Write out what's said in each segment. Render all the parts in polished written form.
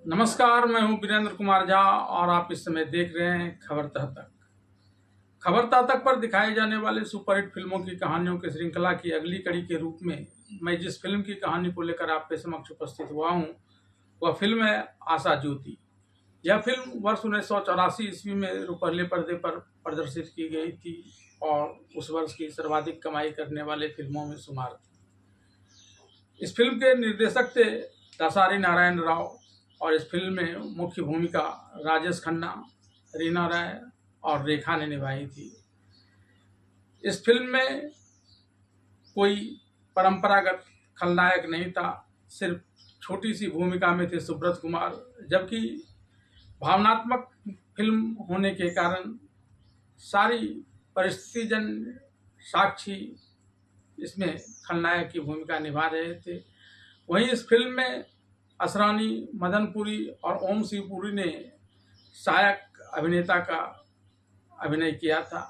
नमस्कार, मैं हूं वीरेंद्र कुमार झा और आप इस समय देख रहे हैं खबर तह तक। खबर तह तक पर दिखाए जाने वाले सुपरहिट फिल्मों की कहानियों की श्रृंखला की अगली कड़ी के रूप में मैं जिस फिल्म की कहानी को लेकर आपके समक्ष उपस्थित हुआ हूं, वह फिल्म है आशा ज्योति। यह फिल्म वर्ष 1984 ईस्वी में रुपहले पर्दे पर प्रदर्शित की गई थी और उस वर्ष की सर्वाधिक कमाई करने वाले फिल्मों में शुमार थी। इस फिल्म के निर्देशक थे दासारी नारायण राव और इस फिल्म में मुख्य भूमिका राजेश खन्ना, रीना राय और रेखा ने निभाई थी। इस फिल्म में कोई परंपरागत खलनायक नहीं था, सिर्फ छोटी सी भूमिका में थे सुब्रत कुमार, जबकि भावनात्मक फिल्म होने के कारण सारी परिस्थितिजन्य साक्षी इसमें खलनायक की भूमिका निभा रहे थे। वहीं इस फिल्म में असरानी, मदनपुरी और ओम शिवपुरी ने सहायक अभिनेता का अभिनय किया था।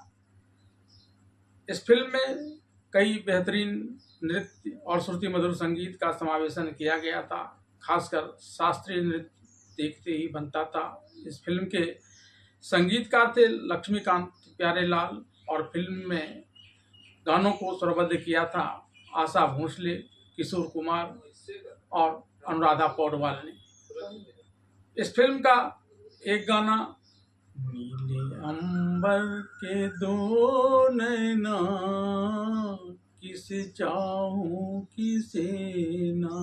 इस फिल्म में कई बेहतरीन नृत्य और श्रुति मधुर संगीत का समावेशन किया गया था। खासकर शास्त्रीय नृत्य देखते ही बनता था। इस फिल्म के संगीतकार थे लक्ष्मीकांत प्यारेलाल और फिल्म में गानों को स्वरबद्ध किया था आशा भोसले, किशोर कुमार और अनुराधा पौडवाल ने। इस फिल्म का एक गाना नीले अंबर के दो नैना किसे चाहूं किसे ना,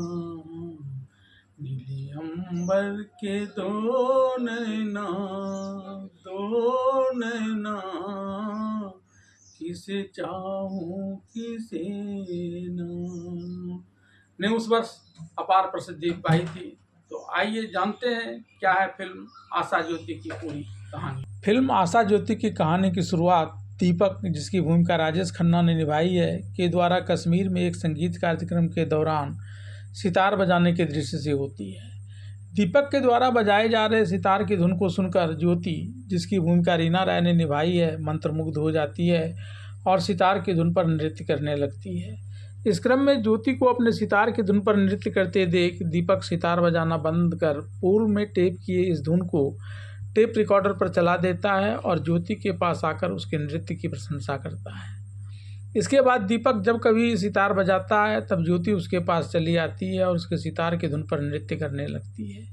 नीले अंबर के दो नैना किसे चाहूं किसे ना ने उस वर्ष अपार प्रसिद्धि पाई थी। तो आइए जानते हैं क्या है फिल्म आशा ज्योति की पूरी कहानी। फिल्म आशा ज्योति की कहानी की शुरुआत दीपक, जिसकी भूमिका राजेश खन्ना ने निभाई है, के द्वारा कश्मीर में एक संगीत कार्यक्रम के दौरान सितार बजाने के दृश्य से होती है। दीपक के द्वारा बजाए जा रहे सितार की धुन को सुनकर ज्योति, जिसकी भूमिका रीना राय ने निभाई है, मंत्रमुग्ध हो जाती है और सितार की धुन पर नृत्य करने लगती है। इस क्रम में ज्योति को अपने सितार की धुन पर नृत्य करते देख दीपक सितार बजाना बंद कर पूर्व में टेप किए इस धुन को टेप रिकॉर्डर पर चला देता है और ज्योति के पास आकर उसके नृत्य की प्रशंसा करता है। इसके बाद दीपक जब कभी सितार बजाता है तब ज्योति उसके पास चली आती है और उसके सितार की धुन पर नृत्य करने लगती है।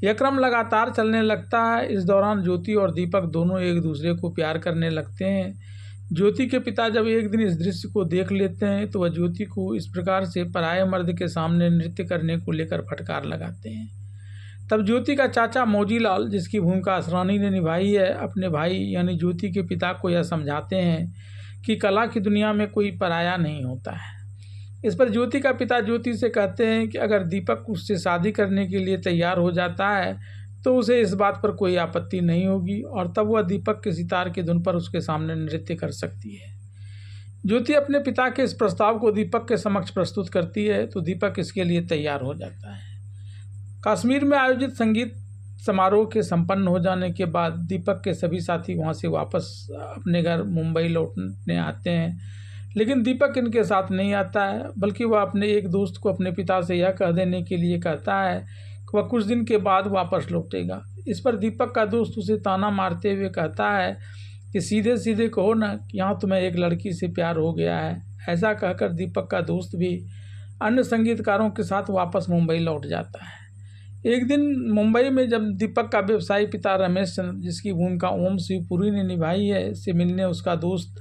यह क्रम लगातार चलने लगता है। इस दौरान ज्योति और दीपक दोनों एक दूसरे को प्यार करने लगते हैं। ज्योति के पिता जब एक दिन इस दृश्य को देख लेते हैं तो वह ज्योति को इस प्रकार से पराये मर्द के सामने नृत्य करने को लेकर फटकार लगाते हैं। तब ज्योति का चाचा मौजीलाल, जिसकी भूमिका असरानी ने निभाई है, अपने भाई यानी ज्योति के पिता को यह समझाते हैं कि कला की दुनिया में कोई पराया नहीं होता है। इस पर ज्योति का पिता ज्योति से कहते हैं कि अगर दीपक उससे शादी करने के लिए तैयार हो जाता है तो उसे इस बात पर कोई आपत्ति नहीं होगी और तब वह दीपक के सितार की धुन पर उसके सामने नृत्य कर सकती है। ज्योति अपने पिता के इस प्रस्ताव को दीपक के समक्ष प्रस्तुत करती है तो दीपक इसके लिए तैयार हो जाता है। कश्मीर में आयोजित संगीत समारोह के संपन्न हो जाने के बाद दीपक के सभी साथी वहां से वापस अपने घर मुंबई लौटने आते हैं, लेकिन दीपक इनके साथ नहीं आता है, बल्कि वह अपने एक दोस्त को अपने पिता से यह कह देने के लिए कहता है कि वह कुछ दिन के बाद वापस लौटेगा। इस पर दीपक का दोस्त उसे ताना मारते हुए कहता है कि सीधे सीधे कहो ना कि यहाँ तुम्हें एक लड़की से प्यार हो गया है। ऐसा कहकर दीपक का दोस्त भी अन्य संगीतकारों के साथ वापस मुंबई लौट जाता है। एक दिन मुंबई में जब दीपक का व्यवसायी पिता रमेश चंद्र, जिसकी भूमिका ओम शिवपुरी ने निभाई है, से मिलने उसका दोस्त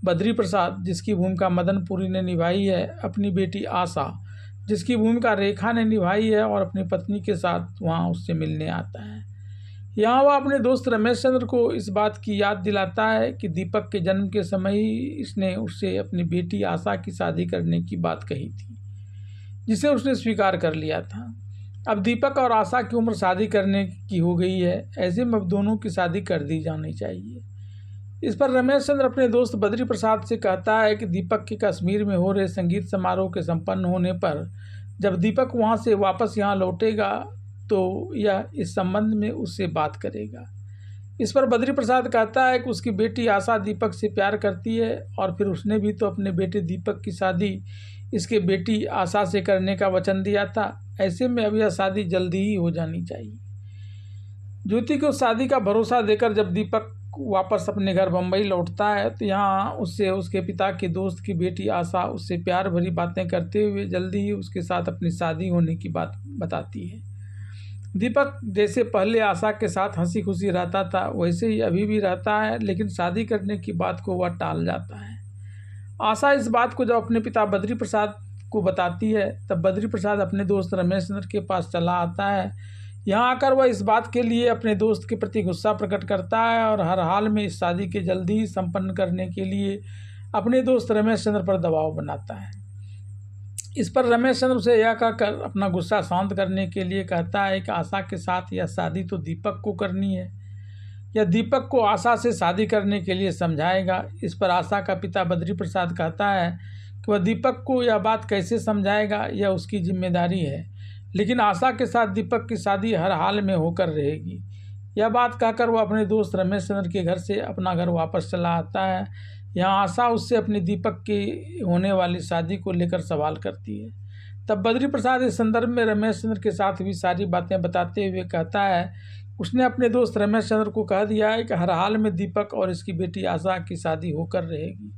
बद्री प्रसाद, जिसकी भूमिका मदनपुरी ने निभाई है, अपनी बेटी आशा, जिसकी भूमिका रेखा ने निभाई है, और अपनी पत्नी के साथ वहां उससे मिलने आता है। यहाँ वह अपने दोस्त रमेश चंद्र को इस बात की याद दिलाता है कि दीपक के जन्म के समय ही इसने उससे अपनी बेटी आशा की शादी करने की बात कही थी, जिसे उसने स्वीकार कर लिया था। अब दीपक और आशा की उम्र शादी करने की हो गई है, ऐसे में अब दोनों की शादी कर दी जानी चाहिए। इस पर रमेश चंद्र अपने दोस्त बद्री प्रसाद से कहता है कि दीपक के कश्मीर में हो रहे संगीत समारोह के संपन्न होने पर जब दीपक वहां से वापस यहाँ लौटेगा तो यह इस संबंध में उससे बात करेगा। इस पर बद्री प्रसाद कहता है कि उसकी बेटी आशा दीपक से प्यार करती है और फिर उसने भी तो अपने बेटे दीपक की शादी इसके बेटी आशा से करने का वचन दिया था। ऐसे में अब यह शादी जल्दी ही हो जानी चाहिए। ज्योति को शादी का भरोसा देकर जब दीपक वापस अपने घर बम्बई लौटता है तो यहाँ उससे उसके पिता के दोस्त की बेटी आशा उससे प्यार भरी बातें करते हुए जल्दी ही उसके साथ अपनी शादी होने की बात बताती है। दीपक जैसे पहले आशा के साथ हंसी खुशी रहता था वैसे ही अभी भी रहता है, लेकिन शादी करने की बात को वह टाल जाता है। आशा इस बात को जब अपने पिता बद्री प्रसाद को बताती है तब बद्री प्रसाद अपने दोस्त रमेश चंद्र के पास चला आता है। यहाँ आकर वह इस बात के लिए अपने दोस्त के प्रति गुस्सा प्रकट करता है और हर हाल में इस शादी के जल्दी ही संपन्न करने के लिए अपने दोस्त रमेश चंद्र पर दबाव बनाता है। इस पर रमेश चंद्र उसे यह कहकर अपना गुस्सा शांत करने के लिए कहता है कि आशा के साथ यह शादी तो दीपक को करनी है। यह दीपक को आशा से शादी करने के लिए समझाएगा। इस पर आशा का पिता बद्री प्रसाद कहता है कि वह दीपक को यह बात कैसे समझाएगा, यह उसकी जिम्मेदारी है, लेकिन आशा के साथ दीपक की शादी हर हाल में होकर रहेगी। यह बात कहकर वह अपने दोस्त रमेश चंद्र के घर से अपना घर वापस चला आता है। यहाँ आशा उससे अपनी दीपक की होने वाली शादी को लेकर सवाल करती है। तब बद्री प्रसाद इस संदर्भ में रमेश चंद्र के साथ भी सारी बातें बताते हुए कहता है उसने अपने दोस्त रमेश चंद्र को कह दिया है कि हर हाल में दीपक और इसकी बेटी आशा की शादी होकर रहेगी।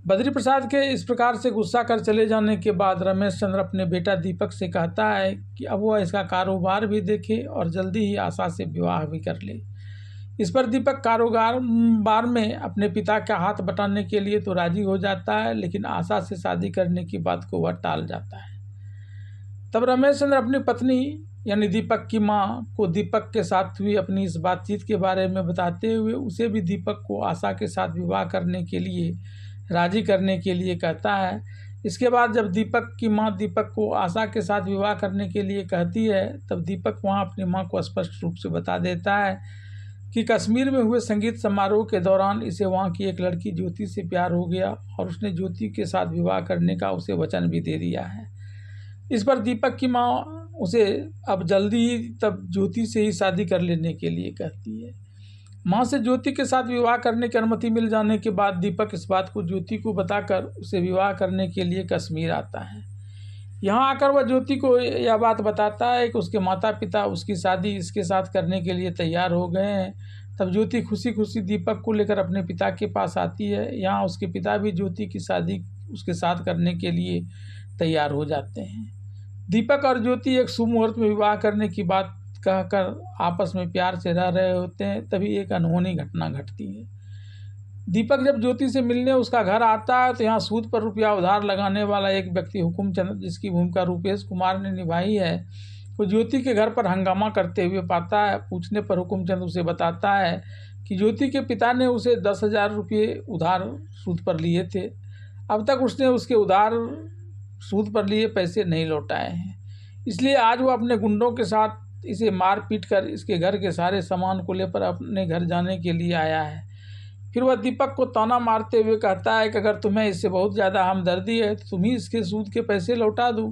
बद्री प्रसाद के इस प्रकार से गुस्सा कर चले जाने के बाद रमेश चंद्र अपने बेटा दीपक से कहता है कि अब वह इसका कारोबार भी देखे और जल्दी ही आशा से विवाह भी कर ले। इस पर दीपक कारोबार में अपने पिता का हाथ बटाने के लिए तो राजी हो जाता है, लेकिन आशा से शादी करने की बात को वह टाल जाता है। तब रमेश चंद्र अपनी पत्नी यानी दीपक की माँ को दीपक के साथ हुई अपनी इस बातचीत के बारे में बताते हुए उसे भी दीपक को आशा के साथ विवाह करने के लिए राजी करने के लिए कहता है। इसके बाद जब दीपक की माँ दीपक को आशा के साथ विवाह करने के लिए कहती है तब दीपक वहाँ अपनी माँ को स्पष्ट रूप से बता देता है कि कश्मीर में हुए संगीत समारोह के दौरान इसे वहाँ की एक लड़की ज्योति से प्यार हो गया और उसने ज्योति के साथ विवाह करने का उसे वचन भी दे दिया है। इस पर दीपक की माँ उसे अब जल्दी ही तब ज्योति से ही शादी कर लेने के लिए कहती है। माँ से ज्योति के साथ विवाह करने की अनुमति मिल जाने के बाद दीपक इस बात को ज्योति को बताकर उसे विवाह करने के लिए कश्मीर आता है। यहाँ आकर वह ज्योति को यह बात बताता है कि उसके माता पिता उसकी शादी इसके साथ करने के लिए तैयार हो गए हैं। तब ज्योति खुशी खुशी दीपक को लेकर अपने पिता के पास आती है। यहाँ उसके पिता भी ज्योति की शादी उसके साथ करने के लिए तैयार हो जाते हैं। दीपक और ज्योति एक शुभ मुहूर्त में विवाह करने की बात कहकर आपस में प्यार से रह रहे होते हैं, तभी एक अनहोनी घटना घटती है। दीपक जब ज्योति से मिलने उसका घर आता है तो यहाँ सूद पर रुपया उधार लगाने वाला एक व्यक्ति हुकुमचंद, जिसकी भूमिका रूपेश कुमार ने निभाई है, वो ज्योति के घर पर हंगामा करते हुए पाता है। पूछने पर हुकुमचंद उसे बताता है कि ज्योति के पिता ने उसे 10,000 रुपये उधार सूद पर लिए थे। अब तक उसने उसके उधार सूद पर लिए पैसे नहीं लौटाए हैं, इसलिए आज वो अपने गुंडों के साथ इसे मार पीट कर इसके घर के सारे सामान को लेकर अपने घर जाने के लिए आया है। फिर वह दीपक को ताना मारते हुए कहता है कि अगर तुम्हें इससे बहुत ज़्यादा हमदर्दी है तो तुम ही इसके सूद के पैसे लौटा दो।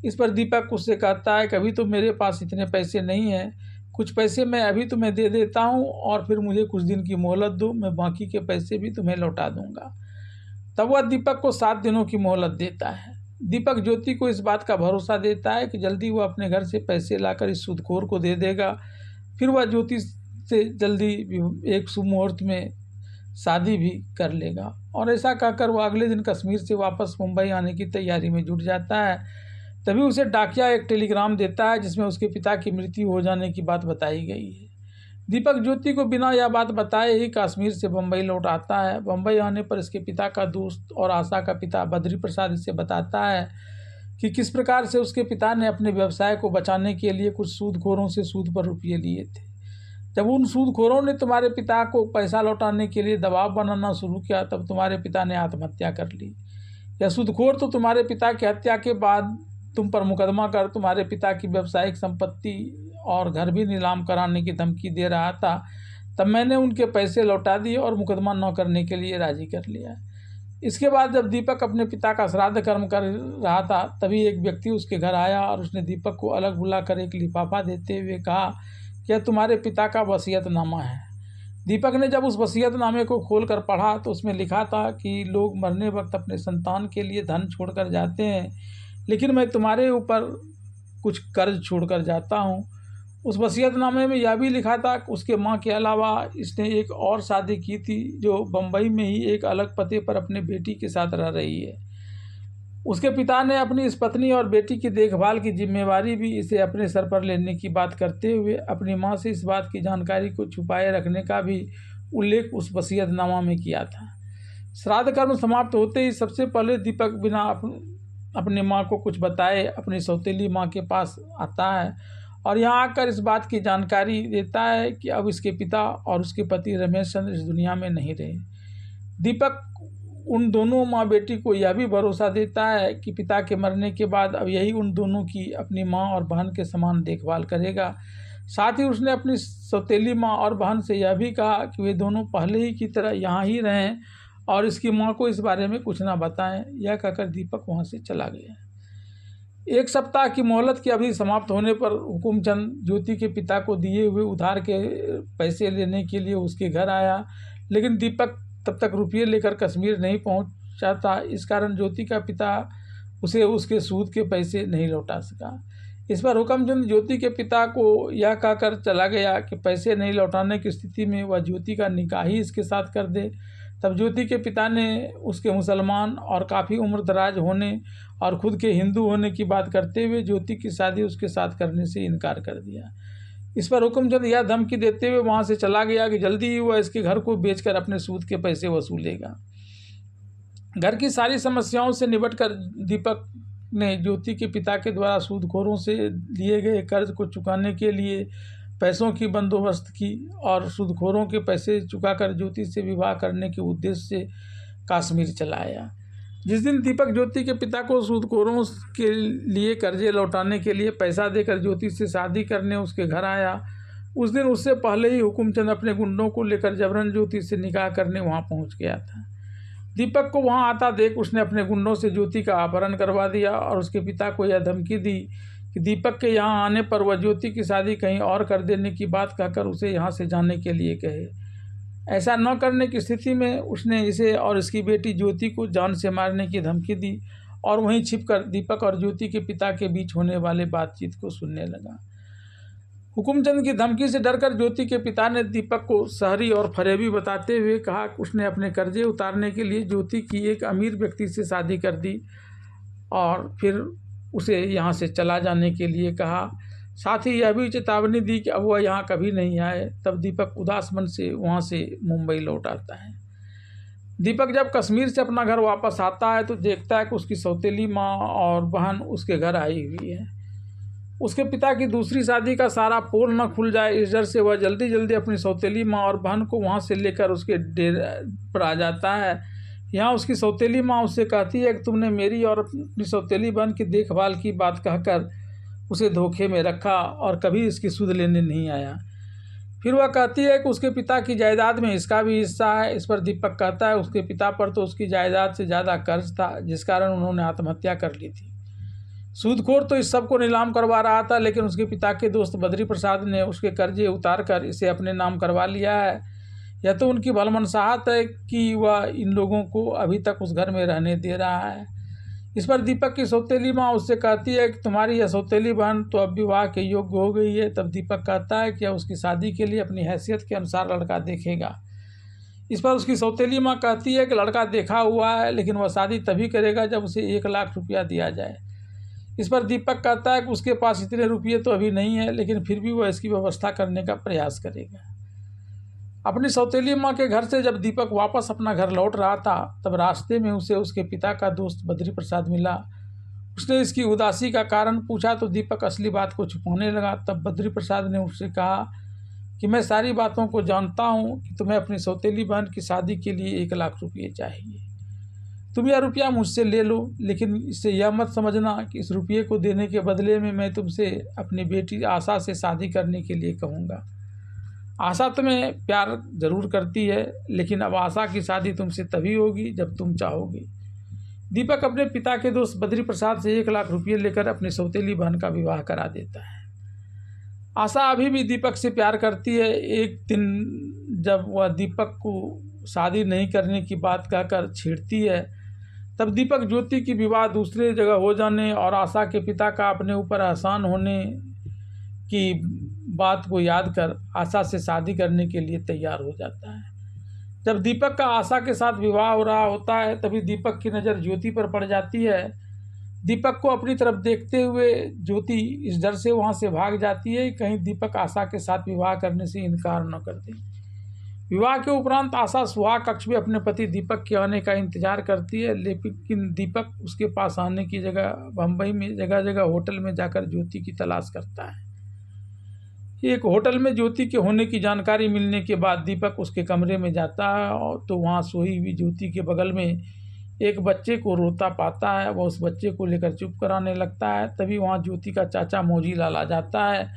इस पर दीपक उससे कहता है कि अभी तो मेरे पास इतने पैसे नहीं हैं, कुछ पैसे मैं अभी तुम्हें दे देता हूँ और फिर मुझे कुछ दिन की मोहलत दो, मैं बाकी के पैसे भी तुम्हें लौटा दूँगा। तब वह दीपक को 7 दिनों की मोहलत देता है। दीपक ज्योति को इस बात का भरोसा देता है कि जल्दी वह अपने घर से पैसे लाकर इस सूदखोर को दे देगा। फिर वह ज्योति से जल्दी एक शुभ मुहूर्त में शादी भी कर लेगा और ऐसा कहकर वह अगले दिन कश्मीर से वापस मुंबई आने की तैयारी में जुट जाता है। तभी उसे डाकिया एक टेलीग्राम देता है जिसमें उसके पिता की मृत्यु हो जाने की बात बताई गई है। दीपक ज्योति को बिना यह बात बताए ही कश्मीर से बम्बई लौट आता है। बम्बई आने पर इसके पिता का दोस्त और आशा का पिता बद्री प्रसाद इसे बताता है कि किस प्रकार से उसके पिता ने अपने व्यवसाय को बचाने के लिए कुछ सूदखोरों से सूद पर रुपये लिए थे। जब उन सूदखोरों ने तुम्हारे पिता को पैसा लौटाने के लिए दबाव बनाना शुरू किया तब तुम्हारे पिता ने आत्महत्या कर ली। यह सूदखोर तो तुम्हारे पिता की हत्या के बाद तुम पर मुकदमा कर तुम्हारे पिता की व्यावसायिक संपत्ति और घर भी नीलाम कराने की धमकी दे रहा था। तब मैंने उनके पैसे लौटा दिए और मुकदमा न करने के लिए राजी कर लिया। इसके बाद जब दीपक अपने पिता का श्राद्ध कर्म कर रहा था तभी एक व्यक्ति उसके घर आया और उसने दीपक को अलग बुलाकर एक लिफाफा देते हुए कहा कि यह तुम्हारे पिता का वसीयतनामा है। दीपक ने जब उस वसीयतनामे को खोल कर पढ़ा तो उसमें लिखा था कि लोग मरने वक्त अपने संतान के लिए धन छोड़कर जाते हैं, लेकिन मैं तुम्हारे ऊपर कुछ कर्ज छोड़कर जाता हूँ। उस वसीयतनामे में यह भी लिखा था कि उसके माँ के अलावा इसने एक और शादी की थी जो बम्बई में ही एक अलग पते पर अपने बेटी के साथ रह रही है। उसके पिता ने अपनी इस पत्नी और बेटी की देखभाल की जिम्मेवारी भी इसे अपने सर पर लेने की बात करते हुए अपनी माँ से इस बात की जानकारी को छुपाए रखने का भी उल्लेख उस वसीयतनामा में किया था। श्राद्ध कर्म समाप्त होते ही सबसे पहले दीपक बिना अपने माँ को कुछ बताए अपनी सौतेली माँ के पास आता है और यहाँ आकर इस बात की जानकारी देता है कि अब इसके पिता और उसके पति रमेश चंद्र इस दुनिया में नहीं रहे। दीपक उन दोनों माँ बेटी को यह भी भरोसा देता है कि पिता के मरने के बाद अब यही उन दोनों की अपनी माँ और बहन के समान देखभाल करेगा। साथ ही उसने अपनी सौतेली माँ और बहन से यह भी कहा कि वे दोनों पहले ही की तरह यहाँ ही रहें और इसकी माँ को इस बारे में कुछ ना बताएं। यह कहकर दीपक वहाँ से चला गया। 1 सप्ताह की मोहलत की अवधि समाप्त होने पर हुकुमचंद ज्योति के पिता को दिए हुए उधार के पैसे लेने के लिए उसके घर आया, लेकिन दीपक तब तक रुपये लेकर कश्मीर नहीं पहुंचा था। इस कारण ज्योति का पिता उसे उसके सूद के पैसे नहीं लौटा सका। इस पर हुकुमचंद ज्योति के पिता को यह कहकर चला गया कि पैसे नहीं लौटाने की स्थिति में वह ज्योति का निकाह ही इसके साथ कर दे। तब ज्योति के पिता ने उसके मुसलमान और काफ़ी उम्रदराज होने और खुद के हिंदू होने की बात करते हुए ज्योति की शादी उसके साथ करने से इनकार कर दिया। इस पर हुकुमचंद यह धमकी देते हुए वहाँ से चला गया कि जल्दी ही वह इसके घर को बेचकर अपने सूद के पैसे वसूलेगा। घर की सारी समस्याओं से निपटकर दीपक ने ज्योति के पिता के द्वारा सूदखोरों से लिए गए कर्ज को चुकाने के लिए पैसों की बंदोबस्त की और सूदखोरों के पैसे चुकाकर ज्योति से विवाह करने के उद्देश्य से कश्मीर चला आया। जिस दिन दीपक ज्योति के पिता को सूदखोरों के लिए कर्जे लौटाने के लिए पैसा देकर ज्योति से शादी करने उसके घर आया, उस दिन उससे पहले ही हुकुमचंद अपने गुंडों को लेकर जबरन ज्योति से निकाह करने वहां पहुंच गया था। दीपक को वहां आता देख उसने अपने गुंडों से ज्योति का अपहरण करवा दिया और उसके पिता को यह धमकी दी कि दीपक के यहाँ आने पर वह ज्योति की शादी कहीं और कर देने की बात कहकर उसे यहाँ से जाने के लिए कहे। ऐसा न करने की स्थिति में उसने इसे और इसकी बेटी ज्योति को जान से मारने की धमकी दी और वहीं छिपकर दीपक और ज्योति के पिता के बीच होने वाले बातचीत को सुनने लगा। हुकुमचंद की धमकी से डरकर ज्योति के पिता ने दीपक को शहरी और फरेबी बताते हुए कहा कि उसने अपने कर्जे उतारने के लिए ज्योति की एक अमीर व्यक्ति से शादी कर दी और फिर उसे यहाँ से चला जाने के लिए कहा। साथ ही यह भी चेतावनी दी कि अब वह यहाँ कभी नहीं आए। तब दीपक उदास मन से वहाँ से मुंबई लौट आता है। दीपक जब कश्मीर से अपना घर वापस आता है तो देखता है कि उसकी सौतेली माँ और बहन उसके घर आई हुई है। उसके पिता की दूसरी शादी का सारा पोल न खुल जाए इस डर से वह जल्दी जल्दी अपनी सौतेली माँ और बहन को वहाँ से लेकर उसके डेरे पर आ जाता है। यहाँ उसकी सौतेली माँ उससे कहती है कि तुमने मेरी और अपनी सौतेली बहन की देखभाल की बात कहकर उसे धोखे में रखा और कभी इसकी सुध लेने नहीं आया। फिर वह कहती है कि उसके पिता की जायदाद में इसका भी हिस्सा है। इस पर दीपक कहता है उसके पिता पर तो उसकी जायदाद से ज़्यादा कर्ज था जिस कारण उन्होंने आत्महत्या कर ली थी। सूदखोर तो इस सब को नीलाम करवा रहा था, लेकिन उसके पिता के दोस्त बद्री प्रसाद ने उसके कर्जे उतार कर इसे अपने नाम करवा लिया है। यह तो उनकी भलमनसाहत है कि वह इन लोगों को अभी तक उस घर में रहने दे रहा है। इस पर दीपक की सौतेली माँ उससे कहती है कि तुम्हारी यह सौतेली बहन तो अब विवाह के योग्य हो गई है। तब दीपक कहता है कि उसकी शादी के लिए अपनी हैसियत के अनुसार लड़का देखेगा। इस पर उसकी सौतेली माँ कहती है कि लड़का देखा हुआ है, लेकिन वह शादी तभी करेगा जब उसे 1 लाख रुपया दिया जाए। इस पर दीपक कहता है कि उसके पास इतने रुपये तो अभी नहीं है, लेकिन फिर भी वह इसकी व्यवस्था करने का प्रयास करेगा। अपनी सौतेली माँ के घर से जब दीपक वापस अपना घर लौट रहा था तब रास्ते में उसे उसके पिता का दोस्त बद्री प्रसाद मिला। उसने इसकी उदासी का कारण पूछा तो दीपक असली बात को छुपाने लगा। तब बद्री प्रसाद ने उससे कहा कि मैं सारी बातों को जानता हूँ कि तुम्हें अपनी सौतेली बहन की शादी के लिए 1 लाख रुपये चाहिए। तुम यह रुपया मुझसे ले लो, लेकिन इससे यह मत समझना कि इस रुपये को देने के बदले में मैं तुमसे अपनी बेटी आशा से शादी करने के लिए कहूँगा। आशा तुम्हें प्यार जरूर करती है, लेकिन अब आशा की शादी तुमसे तभी होगी जब तुम चाहोगे। दीपक अपने पिता के दोस्त बद्री प्रसाद से 1 लाख रुपये लेकर अपनी सौतेली बहन का विवाह करा देता है। आशा अभी भी दीपक से प्यार करती है। एक दिन जब वह दीपक को शादी नहीं करने की बात कहकर छेड़ती है, तब दीपक ज्योति की विवाह दूसरे जगह हो जाने और आशा के पिता का अपने ऊपर एहसान होने की बात को याद कर आशा से शादी करने के लिए तैयार हो जाता है। जब दीपक का आशा के साथ विवाह हो रहा होता है, तभी दीपक की नज़र ज्योति पर पड़ जाती है। दीपक को अपनी तरफ देखते हुए ज्योति इस डर से वहाँ से भाग जाती है, कहीं दीपक आशा के साथ विवाह करने से इनकार न कर दे। विवाह के उपरांत आशा सुहाग कक्ष में अपने पति दीपक के आने का इंतजार करती है, लेकिन दीपक उसके पास आने की जगह बम्बई में जगह जगह होटल में जाकर ज्योति की तलाश करता है। एक होटल में ज्योति के होने की जानकारी मिलने के बाद दीपक उसके कमरे में जाता है और तो वहाँ सोई हुई ज्योति के बगल में एक बच्चे को रोता पाता है। वह उस बच्चे को लेकर चुप कराने लगता है। तभी वहाँ ज्योति का चाचा मौजीलाल आ जाता है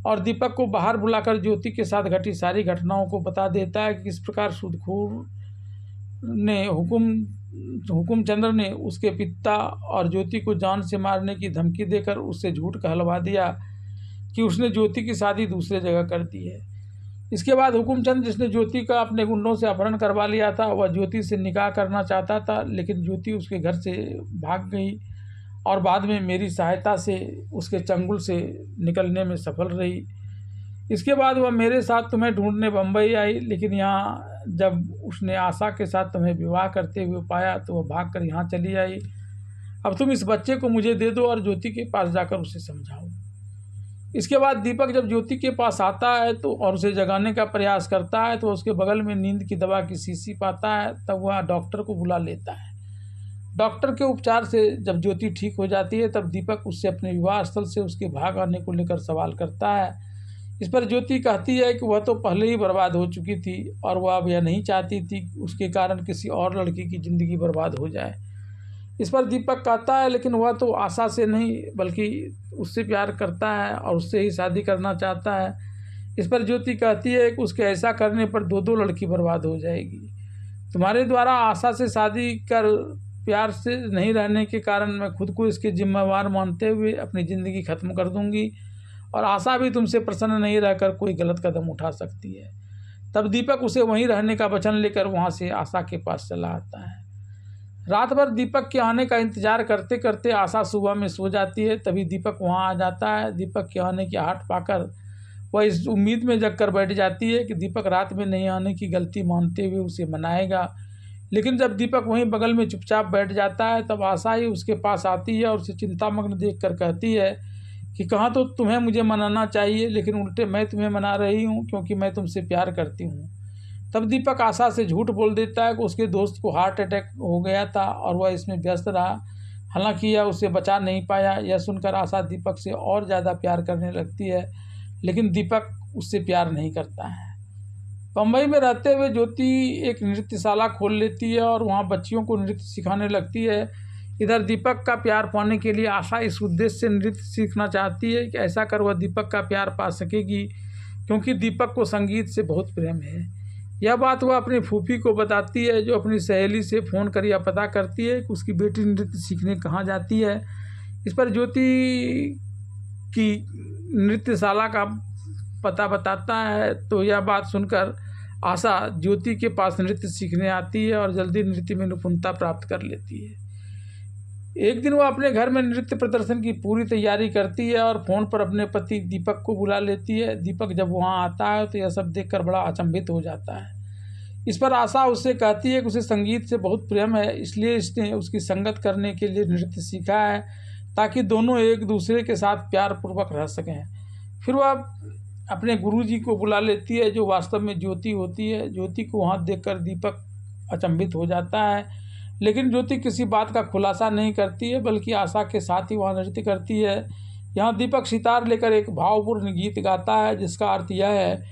और दीपक को बाहर बुलाकर ज्योति के साथ घटी सारी घटनाओं को बता देता है कि किस प्रकार सूदखोर ने हुकुमचंद्र ने उसके पिता और ज्योति को जान से मारने की धमकी देकर उससे झूठ कहलवा दिया कि उसने ज्योति की शादी दूसरे जगह कर दी है। इसके बाद हुकुमचंद, जिसने ज्योति का अपने गुंडों से अपहरण करवा लिया था, वह ज्योति से निकाह करना चाहता था, लेकिन ज्योति उसके घर से भाग गई और बाद में मेरी सहायता से उसके चंगुल से निकलने में सफल रही। इसके बाद वह मेरे साथ तुम्हें ढूंढने बम्बई आई, लेकिन यहाँ जब उसने आशा के साथ तुम्हें विवाह करते हुए पाया तो वह भाग कर यहाँ चली आई। अब तुम इस बच्चे को मुझे दे दो और ज्योति के पास जाकर उसे समझाओ। इसके बाद दीपक जब ज्योति के पास आता है तो और उसे जगाने का प्रयास करता है तो उसके बगल में नींद की दवा की शीशी पाता है। तब वह डॉक्टर को बुला लेता है। डॉक्टर के उपचार से जब ज्योति ठीक हो जाती है, तब दीपक उससे अपने विवाह स्थल से उसके भाग आने को लेकर सवाल करता है। इस पर ज्योति कहती है कि वह तो पहले ही बर्बाद हो चुकी थी और वह अब यह नहीं चाहती थी कि उसके कारण किसी और लड़की की ज़िंदगी बर्बाद हो जाए। इस पर दीपक कहता है लेकिन वह तो आशा से नहीं बल्कि उससे प्यार करता है और उससे ही शादी करना चाहता है। इस पर ज्योति कहती है कि उसके ऐसा करने पर दो लड़की बर्बाद हो जाएगी। तुम्हारे द्वारा आशा से शादी कर प्यार से नहीं रहने के कारण मैं खुद को इसके जिम्मेवार मानते हुए अपनी ज़िंदगी ख़त्म कर दूंगी और आशा भी तुमसे प्रसन्न नहीं रहकर कोई गलत कदम उठा सकती है। तब दीपक उसे वहीं रहने का वचन लेकर वहाँ से आशा के पास चला आता है। रात भर दीपक के आने का इंतजार करते करते आशा सुबह में सो जाती है। तभी दीपक वहाँ आ जाता है। दीपक के आने की आहट पाकर वह इस उम्मीद में जग कर बैठ जाती है कि दीपक रात में नहीं आने की गलती मानते हुए उसे मनाएगा। लेकिन जब दीपक वहीं बगल में चुपचाप बैठ जाता है, तब आशा ही उसके पास आती है और उसे चिंतामग्न देख कर कहती है कि कहाँ तो तुम्हें मुझे मनाना चाहिए, लेकिन उल्टे मैं तुम्हें मना रही हूँ क्योंकि मैं तुमसे प्यार करती हूँ। तब दीपक आशा से झूठ बोल देता है कि उसके दोस्त को हार्ट अटैक हो गया था और वह इसमें व्यस्त रहा, हालांकि यह उसे बचा नहीं पाया। यह सुनकर आशा दीपक से और ज़्यादा प्यार करने लगती है, लेकिन दीपक उससे प्यार नहीं करता है। बम्बई में रहते हुए ज्योति एक नृत्यशाला खोल लेती है और वहाँ बच्चियों को नृत्य सिखाने लगती है। इधर दीपक का प्यार पाने के लिए आशा इस उद्देश्य से नृत्य सीखना चाहती है कि ऐसा कर वह दीपक का प्यार पा सकेगी, क्योंकि दीपक को संगीत से बहुत प्रेम है। यह बात वह अपनी फूफी को बताती है, जो अपनी सहेली से फ़ोन कर यह पता करती है कि उसकी बेटी नृत्य सीखने कहाँ जाती है। इस पर ज्योति की नृत्यशाला का पता बताता है, तो यह बात सुनकर आशा ज्योति के पास नृत्य सीखने आती है और जल्दी नृत्य में निपुणता प्राप्त कर लेती है। एक दिन वह अपने घर में नृत्य प्रदर्शन की पूरी तैयारी करती है और फ़ोन पर अपने पति दीपक को बुला लेती है। दीपक जब वहां आता है तो यह सब देखकर बड़ा अचंभित हो जाता है। इस पर आशा उससे कहती है कि उसे संगीत से बहुत प्रेम है, इसलिए इसने उसकी संगत करने के लिए नृत्य सीखा है ताकि दोनों एक दूसरे के साथ प्यार पूर्वक रह सकें। फिर वह अपने गुरुजी को बुला लेती है, जो वास्तव में ज्योति होती है। ज्योति को वहाँ देखकर दीपक अचंभित हो जाता है, लेकिन ज्योति किसी बात का खुलासा नहीं करती है, बल्कि आशा के साथ ही वहाँ नृत्य करती है। यहाँ दीपक सितार लेकर एक भावपूर्ण गीत गाता है, जिसका अर्थ यह है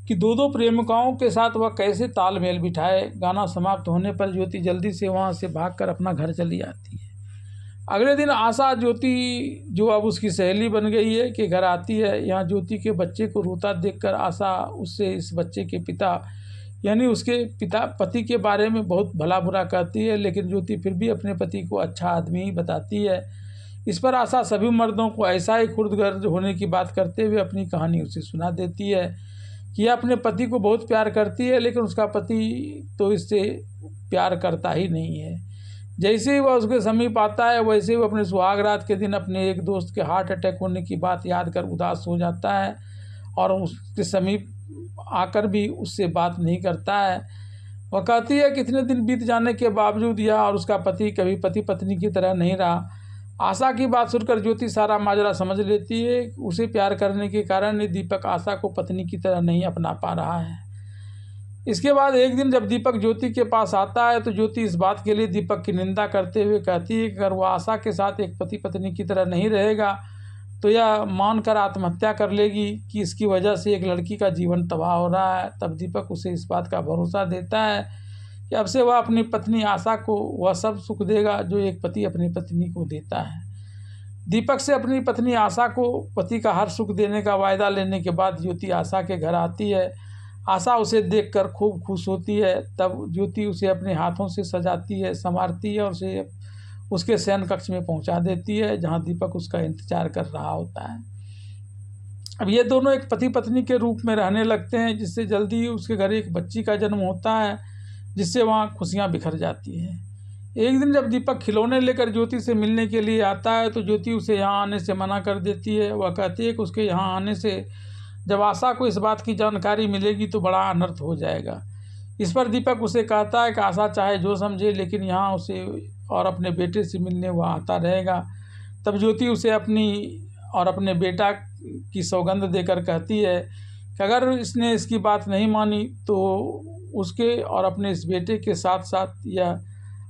कि दो प्रेमिकाओं के साथ वह कैसे तालमेल बिठाए। गाना समाप्त होने पर ज्योति जल्दी से वहाँ से भागकर अपना घर चली आती है। अगले दिन आशा ज्योति, जो अब उसकी सहेली बन गई है, के घर आती है। यहाँ ज्योति के बच्चे को रोता देखकर आशा उससे इस बच्चे के पिता यानी उसके पति के बारे में बहुत भला बुरा कहती है, लेकिन ज्योति फिर भी अपने पति को अच्छा आदमी ही बताती है। इस पर आशा सभी मर्दों को ऐसा ही खुर्दगर्द होने की बात करते हुए अपनी कहानी उसे सुना देती है। कि यह अपने पति को बहुत प्यार करती है, लेकिन उसका पति तो इससे प्यार करता ही नहीं है। जैसे ही वह उसके समीप आता है, वैसे ही वो अपने सुहाग रात के दिन अपने एक दोस्त के हार्ट अटैक होने की बात याद कर उदास हो जाता है और उसके समीप आकर भी उससे बात नहीं करता है। वह कहती है कि इतने दिन बीत जाने के बावजूद यह और उसका पति कभी पति पत्नी की तरह नहीं रहा। आशा की बात सुनकर ज्योति सारा माजरा समझ लेती है। उसे प्यार करने के कारण ही दीपक आशा को पत्नी की तरह नहीं अपना पा रहा है। इसके बाद एक दिन जब दीपक ज्योति के पास आता है तो ज्योति इस बात के लिए दीपक की निंदा करते हुए कहती है कि अगर वह आशा के साथ एक पति पत्नी की तरह नहीं रहेगा तो यह मानकर आत्महत्या कर लेगी कि इसकी वजह से एक लड़की का जीवन तबाह हो रहा है। तब दीपक उसे इस बात का भरोसा देता है कि अब से वह अपनी पत्नी आशा को वह सब सुख देगा जो एक पति अपनी पत्नी को देता है। दीपक से अपनी पत्नी आशा को पति का हर सुख देने का वायदा लेने के बाद ज्योति आशा के घर आती है। आशा उसे देखकर खूब खुश होती है। तब ज्योति उसे अपने हाथों से सजाती है, संवारती है और उसे उसके शयन कक्ष में पहुंचा देती है, जहां दीपक उसका इंतजार कर रहा होता है। अब ये दोनों एक पति पत्नी के रूप में रहने लगते हैं, जिससे जल्दी ही उसके घर एक बच्ची का जन्म होता है, जिससे वहाँ खुशियाँ बिखर जाती हैं। एक दिन जब दीपक खिलौने लेकर ज्योति से मिलने के लिए आता है तो ज्योति उसे यहाँ आने से मना कर देती है। वह कहती है कि उसके यहाँ आने से जब आशा को इस बात की जानकारी मिलेगी तो बड़ा अनर्थ हो जाएगा। इस पर दीपक उसे कहता है कि आशा चाहे जो समझे, लेकिन यहाँ उसे और अपने बेटे से मिलने वह आता रहेगा। तब ज्योति उसे अपनी और अपने बेटा की सौगंध देकर कहती है कि अगर इसने इसकी बात नहीं मानी तो उसके और अपने इस बेटे के साथ साथ यह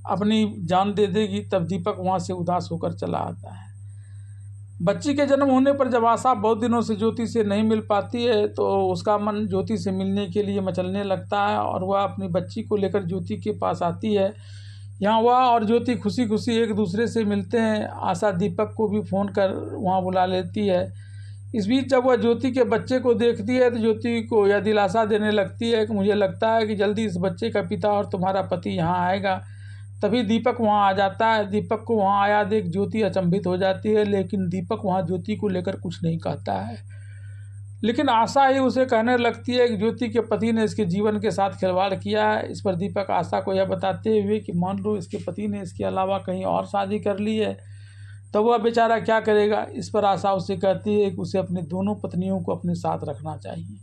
अपनी जान दे देगी। तब दीपक वहाँ से उदास होकर चला आता है। बच्ची के जन्म होने पर जब आशा बहुत दिनों से ज्योति से नहीं मिल पाती है तो उसका मन ज्योति से मिलने के लिए मचलने लगता है और वह अपनी बच्ची को लेकर ज्योति के पास आती है। यहाँ वह और ज्योति खुशी खुशी एक दूसरे से मिलते हैं। आशा दीपक को भी फ़ोन कर वहाँ बुला लेती है। इस बीच जब वह ज्योति के बच्चे को देखती है तो ज्योति को यह दिलासा देने लगती है कि मुझे लगता है कि जल्दी इस बच्चे का पिता और तुम्हारा पति यहाँ आएगा। तभी दीपक वहाँ आ जाता है। दीपक को वहाँ आया देख ज्योति अचंभित हो जाती है, लेकिन दीपक वहाँ ज्योति को लेकर कुछ नहीं कहता है। लेकिन आशा ही उसे कहने लगती है कि ज्योति के पति ने इसके जीवन के साथ खिलवाड़ किया है। इस पर दीपक आशा को यह बताते हुए कि मान लो इसके पति ने इसके अलावा कहीं और शादी कर ली है तो वह बेचारा क्या करेगा। इस पर आशा उसे कहती है कि उसे अपनी दोनों पत्नियों को अपने साथ रखना चाहिए।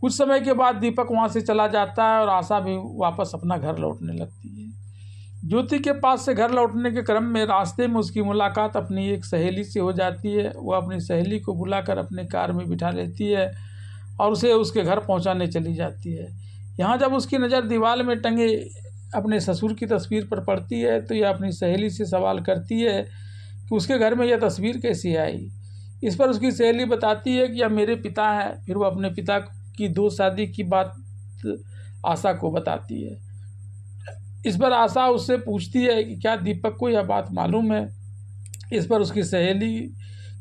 कुछ समय के बाद दीपक वहाँ से चला जाता है और आशा भी वापस अपना घर लौटने लगती है। ज्योति के पास से घर लौटने के क्रम में रास्ते में उसकी मुलाकात अपनी एक सहेली से हो जाती है। वह अपनी सहेली को बुलाकर अपने कार में बिठा लेती है और उसे उसके घर पहुंचाने चली जाती है। यहाँ जब उसकी नज़र दीवार में टंगे अपने ससुर की तस्वीर पर पड़ती है तो यह अपनी सहेली से सवाल करती है कि उसके घर में यह तस्वीर कैसी आई। इस पर उसकी सहेली बताती है कि यह मेरे पिता हैं। फिर वह अपने पिता की 2 शादी की बात आशा को बताती है। इस पर आशा उससे पूछती है कि क्या दीपक को यह बात मालूम है। इस पर उसकी सहेली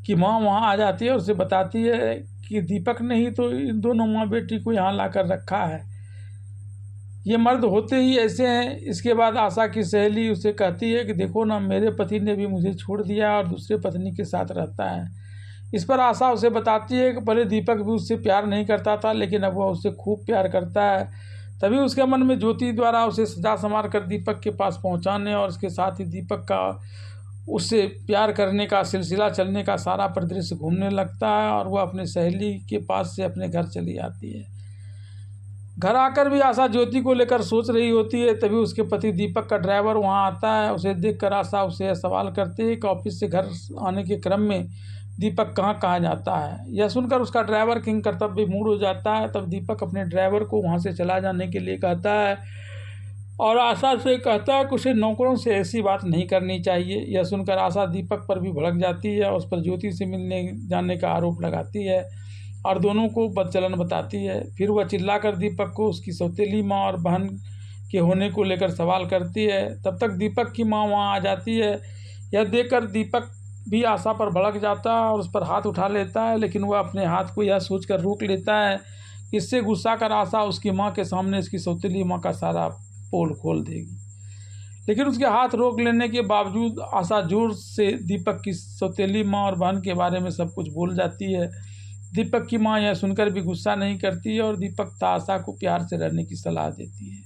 की माँ वहाँ आ जाती है और उसे बताती है कि दीपक ने ही तो इन दोनों माँ बेटी को यहाँ लाकर रखा है, ये मर्द होते ही ऐसे हैं। इसके बाद आशा की सहेली उसे कहती है कि देखो ना, मेरे पति ने भी मुझे छोड़ दिया और दूसरे पत्नी के साथ रहता है। इस पर आशा उसे बताती है कि पहले दीपक भी उससे प्यार नहीं करता था, लेकिन अब वह उससे खूब प्यार करता है। तभी उसके मन में ज्योति द्वारा उसे सजा संवार कर दीपक के पास पहुंचाने और इसके साथ ही दीपक का उससे प्यार करने का सिलसिला चलने का सारा परिदृश्य घूमने लगता है और वह अपनी सहेली के पास से अपने घर चली आती है। घर आकर भी आशा ज्योति को लेकर सोच रही होती है। तभी उसके पति दीपक का ड्राइवर वहां आता है। उसे देखकर आशा उसे सवाल करती है कि ऑफिस से घर आने के क्रम में दीपक कहाँ कहाँ जाता है। यह सुनकर उसका ड्राइवर किंग कर्तव्य मूड हो जाता है। तब दीपक अपने ड्राइवर को वहाँ से चला जाने के लिए कहता है और आशा से कहता है कि उसे नौकरों से ऐसी बात नहीं करनी चाहिए। यह सुनकर आशा दीपक पर भी भड़क जाती है और उस पर ज्योति से मिलने जाने का आरोप लगाती है और दोनों को बदचलन बताती है। फिर वह चिल्लाकर दीपक को उसकी सौतेली माँ और बहन के होने को लेकर सवाल करती है। तब तक दीपक की माँ वहाँ आ जाती है। यह देखकर दीपक भी आशा पर भड़क जाता है और उस पर हाथ उठा लेता है, लेकिन वह अपने हाथ को यह सोचकर रोक लेता है कि इससे गुस्सा कर आशा उसकी माँ के सामने इसकी सौतेली माँ का सारा पोल खोल देगी। लेकिन उसके हाथ रोक लेने के बावजूद आशा जोर से दीपक की सौतेली माँ और बहन के बारे में सब कुछ बोल जाती है। दीपक की माँ यह सुनकर भी गुस्सा नहीं करती है और दीपक आशा को प्यार से रहने की सलाह देती है।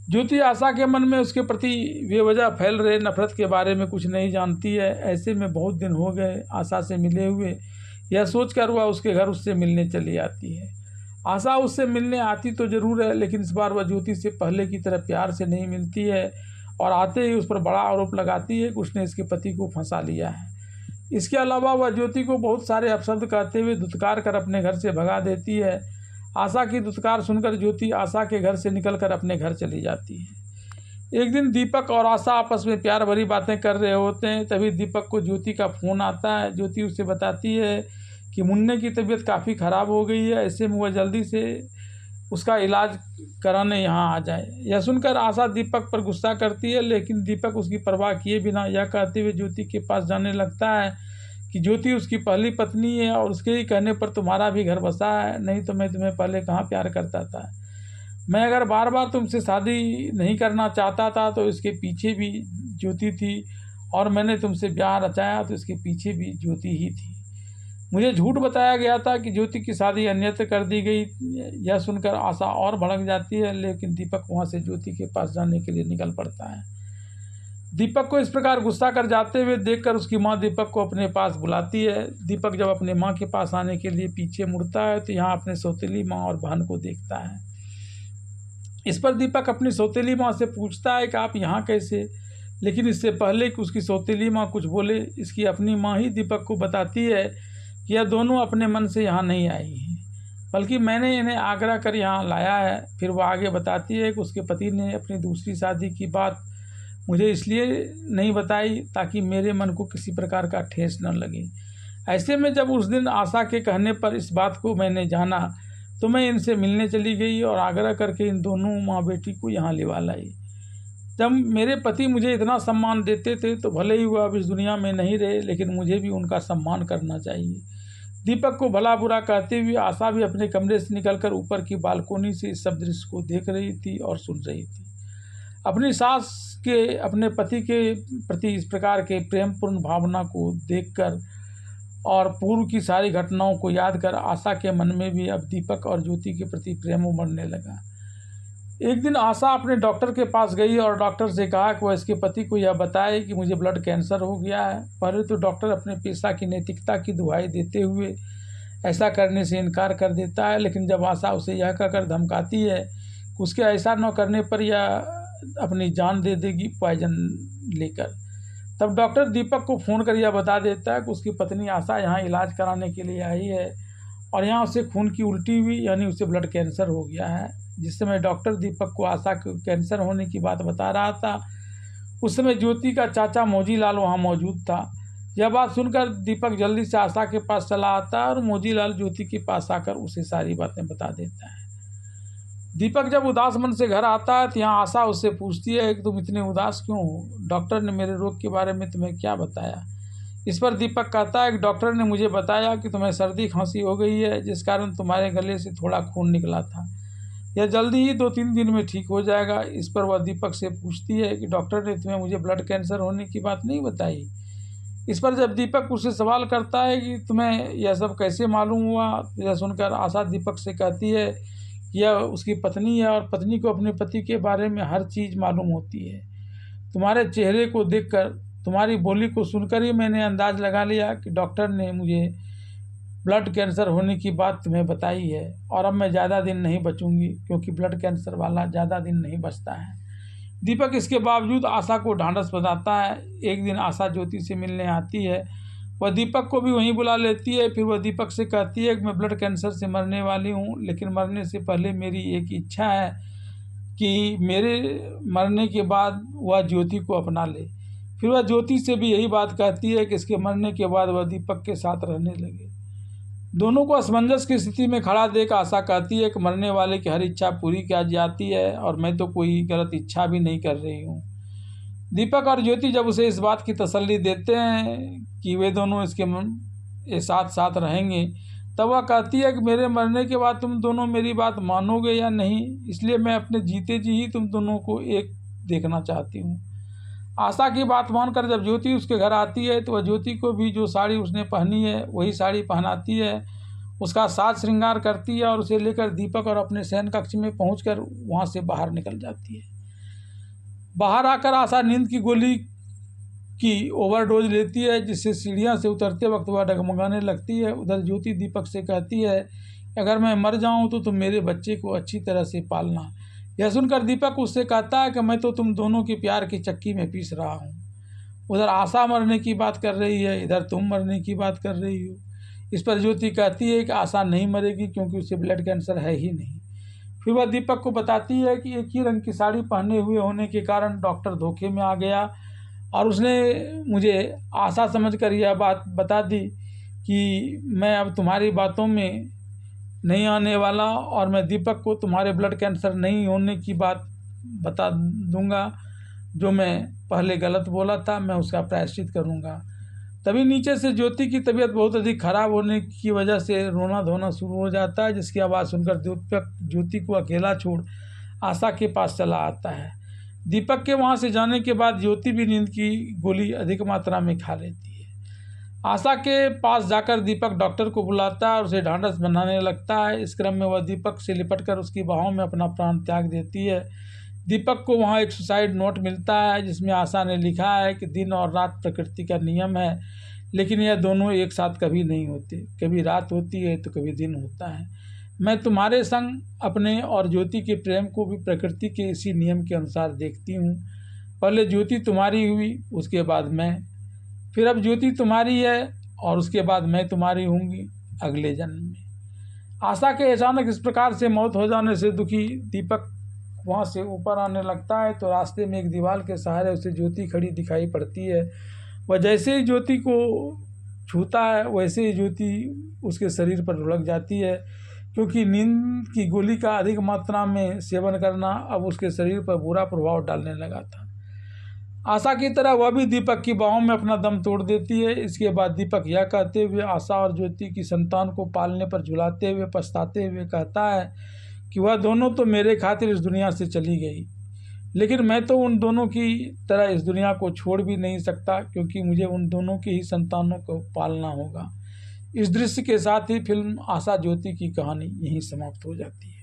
ज्योति आशा के मन में उसके प्रति बेवजह फैल रहे नफरत के बारे में कुछ नहीं जानती है। ऐसे में बहुत दिन हो गए आशा से मिले हुए, यह सोचकर वह उसके घर उससे मिलने चली आती है। आशा उससे मिलने आती तो ज़रूर है, लेकिन इस बार वह ज्योति से पहले की तरह प्यार से नहीं मिलती है और आते ही उस पर बड़ा आरोप लगाती है कि उसने इसके पति को फंसा लिया है। इसके अलावा वह ज्योति को बहुत सारे अपशब्द कहते हुए धुतकार कर अपने घर से भगा देती है। आशा की धुतकार सुनकर ज्योति आशा के घर से निकलकर अपने घर चली जाती है। एक दिन दीपक और आशा आपस में प्यार भरी बातें कर रहे होते हैं, तभी दीपक को ज्योति का फ़ोन आता है। ज्योति उससे बताती है कि मुन्ने की तबीयत काफ़ी ख़राब हो गई है, ऐसे में वह जल्दी से उसका इलाज कराने यहाँ आ जाए। यह सुनकर आशा दीपक पर गुस्सा करती है, लेकिन दीपक उसकी परवाह किए बिना यह कहते हुए ज्योति के पास जाने लगता है कि ज्योति उसकी पहली पत्नी है और उसके ही कहने पर तुम्हारा भी घर बसा है, नहीं तो मैं तुम्हें पहले कहाँ प्यार करता था। मैं अगर बार बार तुमसे शादी नहीं करना चाहता था तो इसके पीछे भी ज्योति थी, और मैंने तुमसे ब्याह रचाया तो इसके पीछे भी ज्योति ही थी। मुझे झूठ बताया गया था कि ज्योति की शादी अन्यत्र कर दी गई। यह सुनकर आशा और भड़क जाती है, लेकिन दीपक वहाँ से ज्योति के पास जाने के लिए निकल पड़ता है। दीपक को इस प्रकार गुस्सा कर जाते हुए देखकर उसकी माँ दीपक को अपने पास बुलाती है। दीपक जब अपने माँ के पास आने के लिए पीछे मुड़ता है तो यहाँ अपने सौतेली माँ और बहन को देखता है। इस पर दीपक अपनी सौतेली माँ से पूछता है कि आप यहाँ कैसे, लेकिन इससे पहले कि उसकी सौतेली माँ कुछ बोले, इसकी अपनी माँ ही दीपक को बताती है कि यह दोनों अपने मन से यहाँ नहीं आई हैं, बल्कि मैंने इन्हें आग्रह कर यहाँ लाया है। फिर वह आगे बताती है कि उसके पति ने अपनी दूसरी शादी की बात मुझे इसलिए नहीं बताई ताकि मेरे मन को किसी प्रकार का ठेस न लगे। ऐसे में जब उस दिन आशा के कहने पर इस बात को मैंने जाना तो मैं इनसे मिलने चली गई और आग्रह करके इन दोनों माँ बेटी को यहाँ लिवा लाई। जब मेरे पति मुझे इतना सम्मान देते थे तो भले ही वह अब इस दुनिया में नहीं रहे, लेकिन मुझे भी उनका सम्मान करना चाहिए। दीपक को भला बुरा कहते हुए आशा भी अपने कमरे से निकलकर ऊपर की बालकोनी से इस सब दृश्य को देख रही थी और सुन रही थी। अपनी सास के अपने पति के प्रति इस प्रकार के प्रेमपूर्ण भावना को देखकर और पूर्व की सारी घटनाओं को याद कर आशा के मन में भी अब दीपक और ज्योति के प्रति प्रेम उमड़ने लगा। एक दिन आशा अपने डॉक्टर के पास गई और डॉक्टर से कहा कि वह इसके पति को यह बताए कि मुझे ब्लड कैंसर हो गया है। पहले तो डॉक्टर अपने पेशा की नैतिकता की दुहाई देते हुए ऐसा करने से इनकार कर देता है, लेकिन जब आशा उसे यह कहकर धमकाती है कि उसके ऐसा न करने पर यह अपनी जान दे देगी पॉइजन लेकर, तब डॉक्टर दीपक को फ़ोन कर यह बता देता है कि उसकी पत्नी आशा यहाँ इलाज कराने के लिए आई है और यहाँ उसे खून की उल्टी हुई, यानी उसे ब्लड कैंसर हो गया है। जिस समय डॉक्टर दीपक को आशा को कैंसर होने की बात बता रहा था, उस समय ज्योति का चाचा मौजीलाल वहाँ मौजूद था। यह बात सुनकर दीपक जल्दी से आशा के पास चला आता है और मौजीलाल ज्योति के पास आकर उसे सारी बातें बता देता है। दीपक जब उदास मन से घर आता है तो यहाँ आशा उससे पूछती है कि तुम इतने उदास क्यों हो, डॉक्टर ने मेरे रोग के बारे में तुम्हें क्या बताया। इस पर दीपक कहता है कि डॉक्टर ने मुझे बताया कि तुम्हें सर्दी खांसी हो गई है, जिस कारण तुम्हारे गले से थोड़ा खून निकला था। यह जल्दी ही 2-3 दिन में ठीक हो जाएगा। इस पर वह दीपक से पूछती है कि डॉक्टर ने तुम्हें मुझे ब्लड कैंसर होने की बात नहीं बताई। इस पर जब दीपक उससे सवाल करता है कि तुम्हें यह सब कैसे मालूम हुआ, यह सुनकर आशा दीपक से कहती है कि यह उसकी पत्नी है और पत्नी को अपने पति के बारे में हर चीज़ मालूम होती है। तुम्हारे चेहरे को देखकर, तुम्हारी बोली को सुनकर ही मैंने अंदाज़ लगा लिया कि डॉक्टर ने मुझे ब्लड कैंसर होने की बात तुम्हें बताई है और अब मैं ज़्यादा दिन नहीं बचूंगी, क्योंकि ब्लड कैंसर वाला ज़्यादा दिन नहीं बचता है। दीपक इसके बावजूद आशा को ढांढस बताता है। एक दिन आशा ज्योति से मिलने आती है, वह दीपक को भी वहीं बुला लेती है। फिर वह दीपक से कहती है कि मैं ब्लड कैंसर से मरने वाली हूँ, लेकिन मरने से पहले मेरी एक इच्छा है कि मेरे मरने के बाद वह ज्योति को अपना ले। फिर वह ज्योति से भी यही बात कहती है कि इसके मरने के बाद वह दीपक के साथ रहने लगे। दोनों को असमंजस की स्थिति में खड़ा देख आशा कहती है कि मरने वाले की हर इच्छा पूरी की जाती है और मैं तो कोई गलत इच्छा भी नहीं कर रही हूँ। दीपक और ज्योति जब उसे इस बात की तसल्ली देते हैं कि वे दोनों इसके साथ साथ रहेंगे, तब वह कहती है कि मेरे मरने के बाद तुम दोनों मेरी बात मानोगे या नहीं, इसलिए मैं अपने जीते जी ही तुम दोनों को एक देखना चाहती हूँ। आशा की बात मानकर जब ज्योति उसके घर आती है तो वह ज्योति को भी जो साड़ी उसने पहनी है वही साड़ी पहनाती है उसका साज श्रृंगार करती है और उसे लेकर दीपक और अपने शयन कक्ष में पहुंचकर वहां से बाहर निकल जाती है। बाहर आकर आशा नींद की गोली की ओवरडोज लेती है, जिससे सीढ़ियां से उतरते वक्त वह डगमगाने लगती है। उधर ज्योति दीपक से कहती है, अगर मैं मर जाऊं तो तुम मेरे बच्चे को अच्छी तरह से पालना। यह सुनकर दीपक उससे कहता है कि मैं तो तुम दोनों के प्यार की चक्की में पीस रहा हूँ। उधर आशा मरने की बात कर रही है, इधर तुम मरने की बात कर रही हो। इस पर ज्योति कहती है कि आशा नहीं मरेगी क्योंकि उसे ब्लड कैंसर है ही नहीं। फिर वह दीपक को बताती है कि एक ही रंग की साड़ी पहने हुए होने के कारण डॉक्टर धोखे में आ गया और उसने मुझे आशा समझकर यह बात बता दी कि मैं अब तुम्हारी बातों में नहीं आने वाला और मैं दीपक को तुम्हारे ब्लड कैंसर नहीं होने की बात बता दूंगा। जो मैं पहले गलत बोला था मैं उसका प्रायश्चित करूंगा। तभी नीचे से ज्योति की तबीयत बहुत अधिक खराब होने की वजह से रोना धोना शुरू हो जाता है, जिसकी आवाज़ सुनकर दीपक ज्योति को अकेला छोड़ आशा के पास चला आता है। दीपक के वहाँ से जाने के बाद ज्योति भी नींद की गोली अधिक मात्रा में खा लेती है। आशा के पास जाकर दीपक डॉक्टर को बुलाता है और उसे ढांढस बनाने लगता है। इस क्रम में वह दीपक से लिपटकर उसकी बाहों में अपना प्राण त्याग देती है। दीपक को वहाँ एक सुसाइड नोट मिलता है जिसमें आशा ने लिखा है कि दिन और रात प्रकृति का नियम है, लेकिन यह दोनों एक साथ कभी नहीं होते। कभी रात होती है तो कभी दिन होता है। मैं तुम्हारे संग अपने और ज्योति के प्रेम को भी प्रकृति के इसी नियम के अनुसार देखती हूँ। पहले ज्योति तुम्हारी हुई, उसके बाद मैं, फिर अब ज्योति तुम्हारी है और उसके बाद मैं तुम्हारी होंगी अगले जन्म में। आशा के अचानक इस प्रकार से मौत हो जाने से दुखी दीपक वहाँ से ऊपर आने लगता है तो रास्ते में एक दीवार के सहारे उसे ज्योति खड़ी दिखाई पड़ती है। वह जैसे ही ज्योति को छूता है वैसे ही ज्योति उसके शरीर पर लुढ़क जाती है, क्योंकि नींद की गोली का अधिक मात्रा में सेवन करना अब उसके शरीर पर बुरा प्रभाव डालने लगा था। आशा की तरह वह भी दीपक की बाहों में अपना दम तोड़ देती है। इसके बाद दीपक यह कहते हुए आशा और ज्योति की संतान को पालने पर झुलाते हुए पछताते हुए कहता है कि वह दोनों तो मेरे खातिर इस दुनिया से चली गई, लेकिन मैं तो उन दोनों की तरह इस दुनिया को छोड़ भी नहीं सकता, क्योंकि मुझे उन दोनों की ही संतानों को पालना होगा। इस दृश्य के साथ ही फिल्म आशा ज्योति की कहानी यहीं समाप्त हो जाती है।